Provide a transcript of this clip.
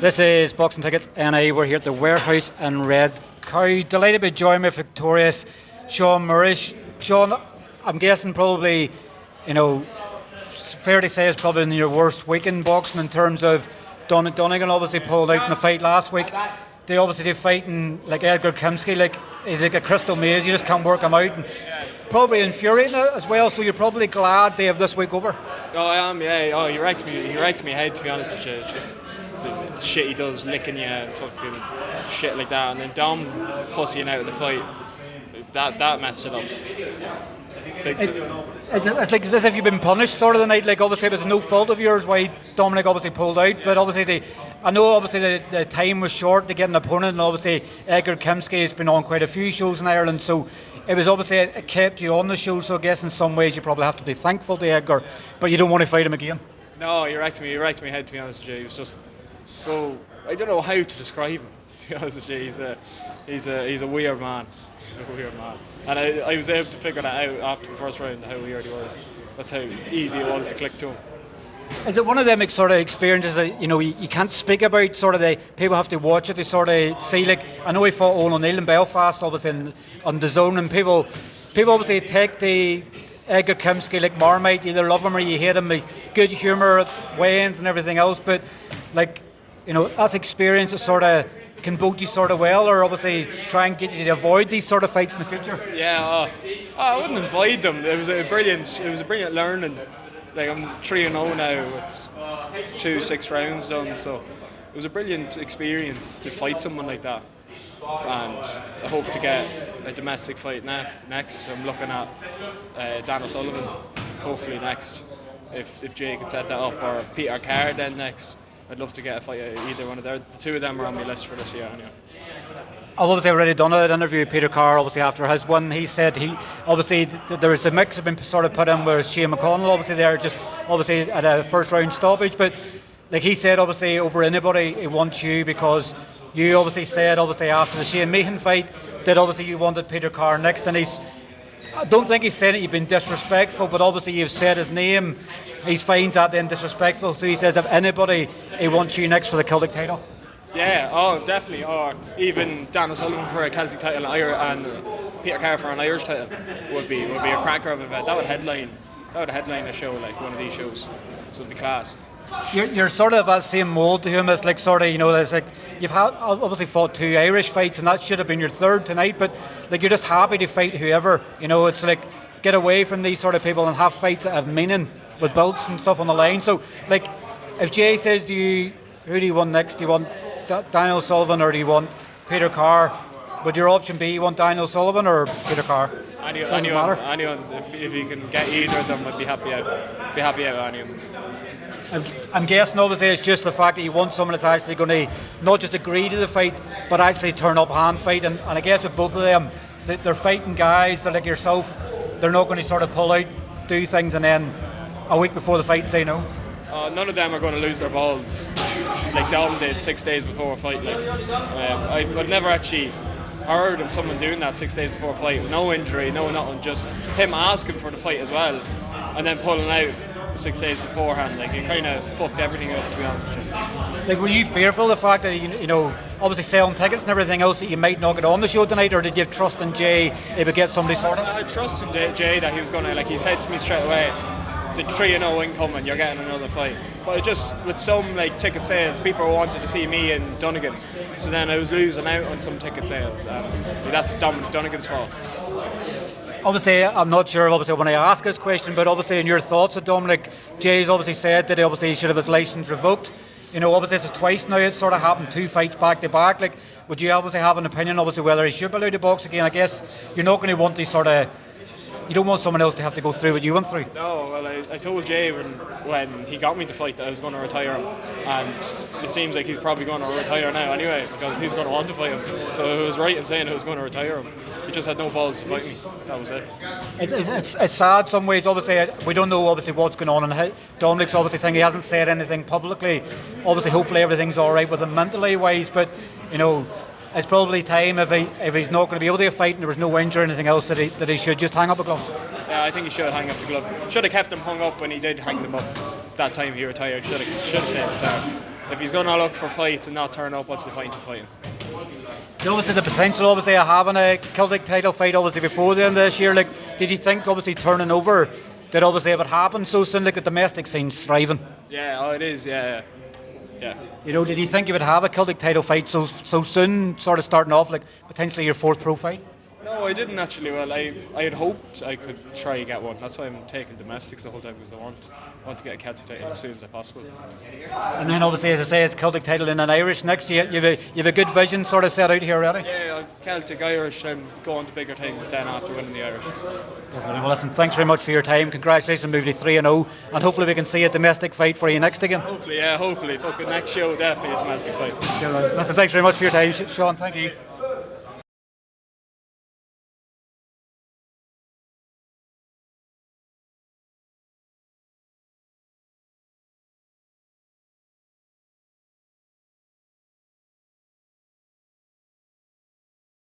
This is Boxing Tickets NI. We're here at the warehouse in Red Cow. Delighted to be joined by victorious Sean Murray. Sean, I'm guessing probably, fair to say it's probably in your worst week in boxing in terms of Donegan obviously pulled out in the fight last week. They're fighting like Edgar Kimsky, he's like a crystal maze, you just can't work him out. And probably infuriating as well, so you're probably glad they have this week over. Oh, I am, yeah. Oh, you're right to me head, to be honest with you. It's just the shit he does, licking you and fucking shit like that, and then Dom pussying out of the fight. That messed it up. It's like as if you've been punished sort of the night. Like obviously it was no fault of yours why Dominic obviously pulled out, but obviously I know the time was short to get an opponent, and obviously Edgar Kimsky has been on quite a few shows in Ireland, so it was obviously it kept you on the show. So I guess in some ways you probably have to be thankful to Edgar, but you don't want to fight him again. No, you're right to me head, to be honest with you. He was just so, I don't know how to describe him, to be honest with you. He's a weird man. And I was able to figure that out after the first round, how weird he was. That's how easy it was to click to him. Is it one of them sort of experiences that you can't speak about? Sort of people have to watch it. They sort of see, like I know he fought Owen O'Neill in Belfast, obviously on the zone, and people obviously take the Edgar Kimsky like Marmite. You either love him or you hate him. He's good humour at weigh-ins and everything else, but that's experience that sort of can boat you sort of well, or obviously try and get you to avoid these sort of fights in the future. Yeah, I wouldn't avoid them. It was a brilliant learning. Like I'm 3-0 now. It's 2 6 rounds done, so it was a brilliant experience to fight someone like that. And I hope to get a domestic fight next. I'm looking at Dan O'Sullivan, hopefully next, if Jay could set that up, or Peter Carr then next. I'd love to get a fight at either one of them. The two of them are on my list for this year anyway. I've obviously already done an interview with Peter Carr, obviously after his win. He said there was a mix have been sort of put in with Shane McConnell, obviously there just obviously at a first round stoppage, but like he said obviously over anybody he wants you, because you obviously said obviously after the Shane Meehan fight that obviously you wanted Peter Carr next, and I don't think he's saying that you've been disrespectful, but obviously you've said his name. He finds that then disrespectful, so he says if anybody he wants you next for the Celtic title. Yeah, definitely. Or even Dan O'Sullivan for a Celtic title and Peter Carr for an Irish title would be a cracker of an event. That would headline a show, like one of these shows. So it'd be class. You're sort of that same mould to him as like sort of it's like you've had obviously fought 2 Irish fights and that should have been your third tonight, but like you're just happy to fight whoever. It's like get away from these sort of people and have fights that have meaning with belts and stuff on the line. So like if Jay says who do you want next? Do you want Daniel Sullivan or do you want Peter Carr? Would your option be you want Daniel Sullivan or Peter Carr? Anyone. If you can get either of them, I'd be happy out. Be happy out anyone. I'm guessing obviously it's just the fact that you want someone that's actually going to not just agree to the fight, but actually turn up hand fight. And I guess with both of them, they're fighting guys. They're like yourself. They're not going to sort of pull out, do things, and then a week before the fight say no. None of them are going to lose their balls like Dom did 6 days before a fight. I've never actually heard of someone doing that 6 days before a fight. No injury, no nothing. Just him asking for the fight as well, and then pulling out 6 days beforehand. Like it kind of fucked everything up, to be honest with you. Like were you fearful of the fact that obviously selling tickets and everything else that you might not get on the show tonight, or did you have trust in Jay if it gets somebody sorted? I trusted Jay that he was going to, like he said to me straight away, he said 3-0 incoming, you're getting another fight. But it just, with some like ticket sales, people wanted to see me and Donegan, so then I was losing out on some ticket sales, and that's Donegan's fault. Obviously, I'm not sure obviously when I ask this question, but obviously in your thoughts of Dominic, Jay's obviously said that he should have his licence revoked. Obviously this is twice now, it's sort of happened 2 fights back to back. Like, would you obviously have an opinion obviously whether he should be allowed to box again? I guess you're not going to want these sort of, you don't want someone else to have to go through what you went through. No, well I told Jay when he got me to fight that I was going to retire him, and it seems like he's probably going to retire now anyway, because he's going to want to fight him. So it was right in saying I was going to retire him. He just had no balls to fight me. That was it. It's sad some ways. Obviously, we don't know obviously what's going on, and Dominic's obviously thinking he hasn't said anything publicly. Obviously, hopefully everything's all right with him mentally wise, but it's probably time if he's not going to be able to fight and there was no injury or anything else that he should just hang up the gloves. Yeah, I think he should hang up the glove. Should have kept him hung up when he did hang them up. That time he retired. Should have stayed retired. if he's going to look for fights and not turn up, what's the point of fighting? Obviously the potential, obviously, of having a Celtic title fight, obviously, before the end of this year. Like, did you think, obviously, turning over, that obviously it would happen so soon? Like, the domestic scene's thriving. Yeah, oh, it is. Yeah. You know, did you think you would have a Celtic title fight so soon, sort of starting off, like potentially your 4th pro fight? No, I didn't actually. Well, I had hoped I could try and get one. That's why I'm taking domestics the whole time, because I want to get a Celtic title as soon as possible. And then obviously, as I say, it's Celtic title in an Irish next year. You've a good vision sort of set out here already. Yeah, Celtic, Irish. I'm going to bigger things then after winning the Irish. Well, listen, thanks very much for your time. Congratulations on moving to 3-0, and hopefully we can see a domestic fight for you next again. Hopefully. Fucking next show, definitely a domestic fight. Listen, thanks very much for your time, Sean. Thank you.